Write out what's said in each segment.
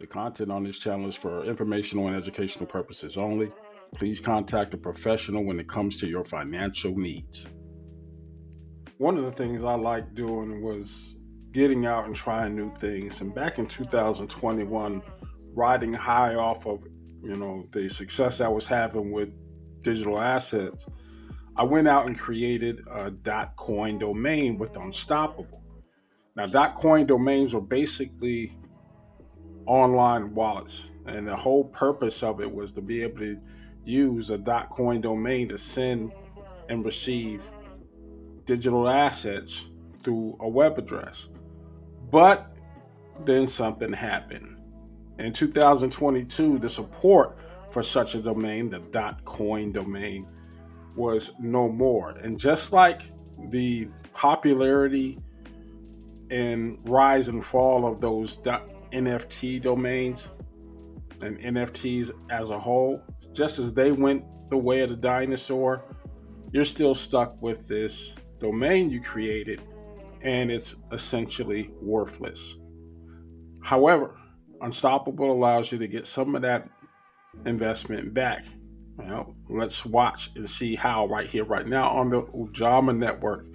The content on this channel is for informational and educational purposes only. Please contact a professional when it comes to your financial needs. One of the things I liked doing was getting out and trying new things. And back in 2021, riding high off of the success I was having with digital assets, I went out and created a .coin domain with Unstoppable. Now, .coin domains were basically online wallets, and the whole purpose of it was to be able to use a .coin domain to send and receive digital assets through a web address. But then something happened. In 2022, the support for such a domain, the .coin domain, was no more. And just like the popularity and rise and fall of those NFT domains and NFTs as a whole, just as they went the way of the dinosaur, you're still stuck with this domain you created and it's essentially worthless. However, Unstoppable allows you to get some of that investment back. Well, let's watch and see how right here, right now on the Ujamaa network.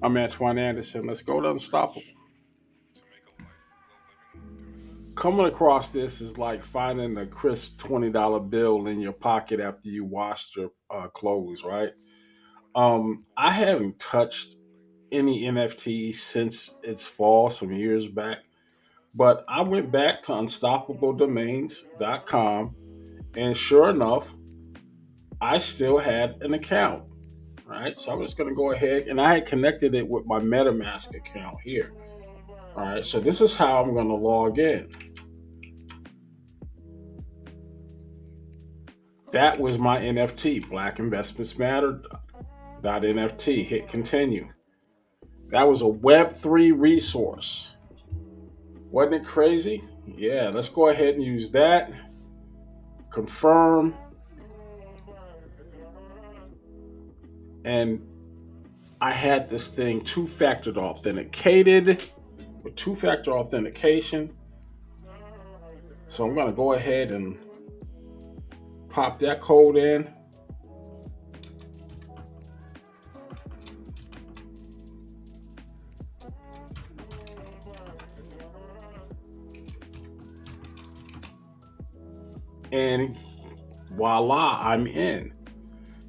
I'm Antoine Anderson. Let's go to Unstoppable. Coming across this is like finding a crisp $20 bill in your pocket after you washed your clothes, right? I haven't touched any NFTs since its fall some years back, but I went back to unstoppabledomains.com, and sure enough, I still had an account, right? So I'm just going to go ahead, and I had connected it with my MetaMask account here. All right, so this is how I'm going to log in. That was my NFT, Black Investments Matter .nft. Hit continue. That was a Web3 resource. Wasn't it crazy? Yeah, let's go ahead and use that. Confirm. And I had this thing two-factor authenticated with two-factor authentication. So I'm going to go ahead and pop that code in. And voila, I'm in.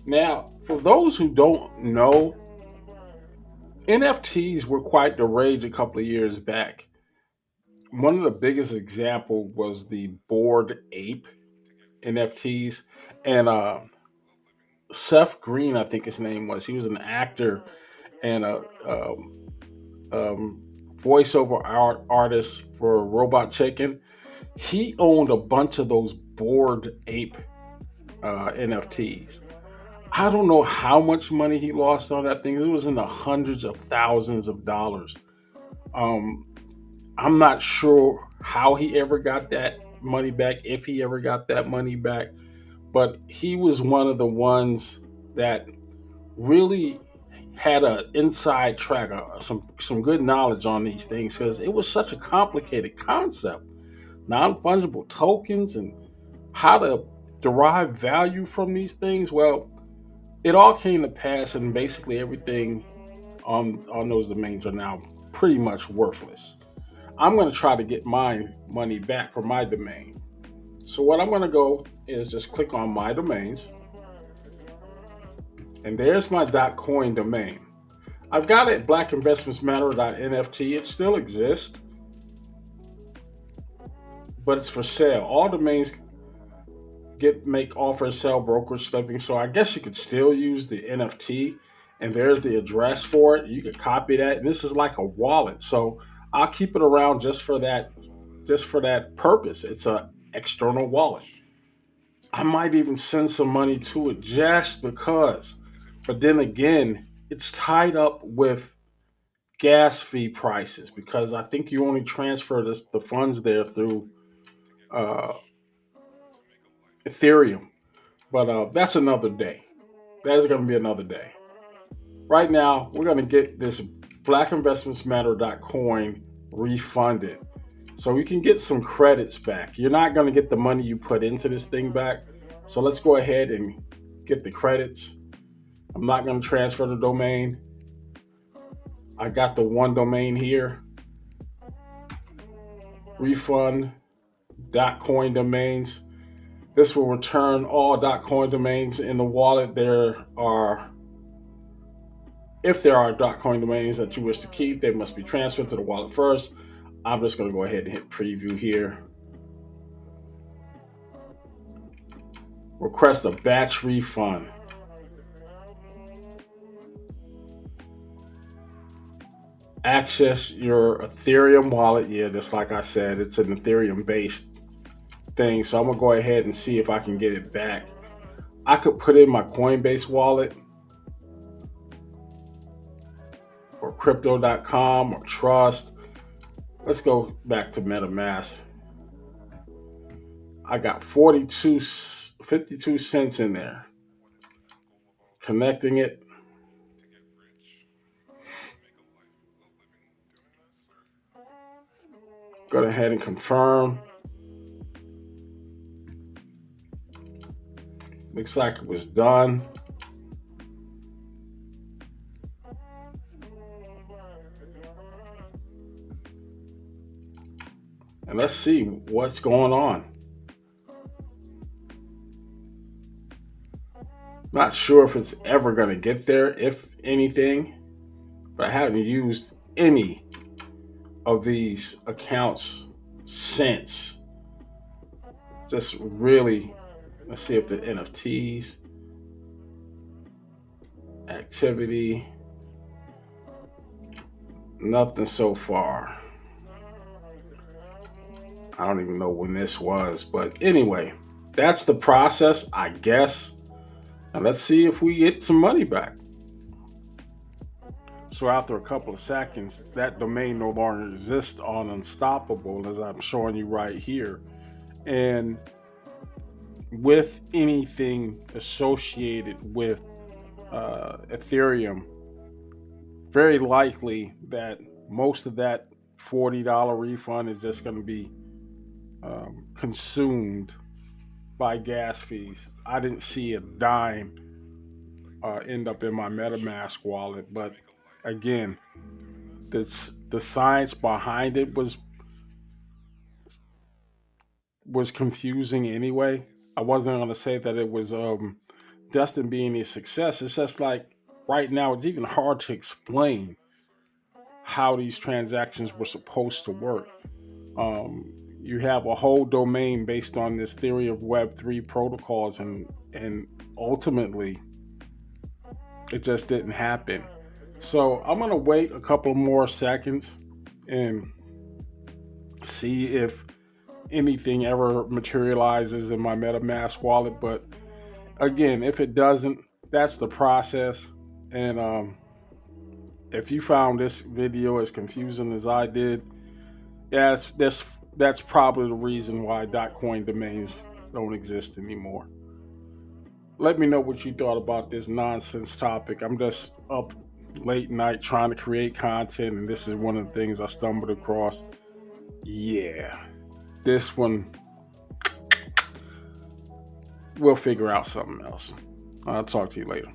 Now, for those who don't know, NFTs were quite the rage a couple of years back. One of the biggest example was the Bored Ape NFTs, and Seth Green, I think his name was. He was an actor and a voiceover artist for Robot Chicken. He owned a bunch of those Bored Ape NFTs. I don't know how much money he lost on that thing. It was in the hundreds of thousands of dollars. Um, I'm not sure how he ever got that money back, if he ever got that money back, but he was one of the ones that really had an inside track, some good knowledge on these things because it was such a complicated concept. Non fungible tokens and how to derive value from these things. Well, it all came to pass, and basically everything on those domains are now pretty much worthless. I'm going to try to get my money back for my domain. So what I'm going to go is just click on my domains, and there's my .coin domain. I've got it blackinvestmentsmatter.nft. It still exists, but it's for sale. All domains make offers, sell, brokerage, slipping. So I guess you could still use the NFT, and there's the address for it. You could copy that, and this is like a wallet. So I'll keep it around just for that purpose. It's a external wallet. I might even send some money to it just because. But then again, it's tied up with gas fee prices because I think you only transfer the funds there through uh, Ethereum. But that's another day. That's going to be another day. Right now, we're going to get this blackinvestmentsmatter.coin refunded. So we can get some credits back. You're not going to get the money you put into this thing back. So let's go ahead and get the credits. I'm not going to transfer the domain. I got the one domain here. Refund .coin domains. This will return all .coin domains in the wallet. If there are .coin domains that you wish to keep, they must be transferred to the wallet first. I'm just going to go ahead and hit preview here. Request a batch refund. Access your Ethereum wallet. Yeah, just like I said, it's an Ethereum based thing. So I'm going to go ahead and see if I can get it back. I could put in my Coinbase wallet or crypto.com or Trust. Let's go back to MetaMask. I got 52 cents in there. Connecting it. Go ahead and confirm. Looks like it was done. And let's see what's going on. Not sure if it's ever going to get there, if anything, but I haven't used any of these accounts since. Just really, let's see if the NFTs, activity, nothing so far. I don't even know when this was, but anyway, that's the process, I guess. And let's see if we get some money back. So after a couple of seconds, that domain no longer exists on Unstoppable, as I'm showing you right here. And with anything associated with Ethereum, very likely that most of that $40 refund is just going to be consumed by gas fees. I didn't see a dime end up in my MetaMask wallet, but again, the science behind it was confusing anyway. I wasn't going to say that it was destined being a success. It's just like right now, it's even hard to explain how these transactions were supposed to work. You have a whole domain based on this theory of Web3 protocols, and ultimately, it just didn't happen. So I'm going to wait a couple more seconds and see if anything ever materializes in my MetaMask wallet. But again, if it doesn't, that's the process. And if you found this video as confusing as I did, yeah, that's probably the reason why .coin domains don't exist anymore. Let me know what you thought about this nonsense topic. I'm just up late night trying to create content, and this is one of the things I stumbled across. Yeah, this one, we'll figure out something else. I'll talk to you later.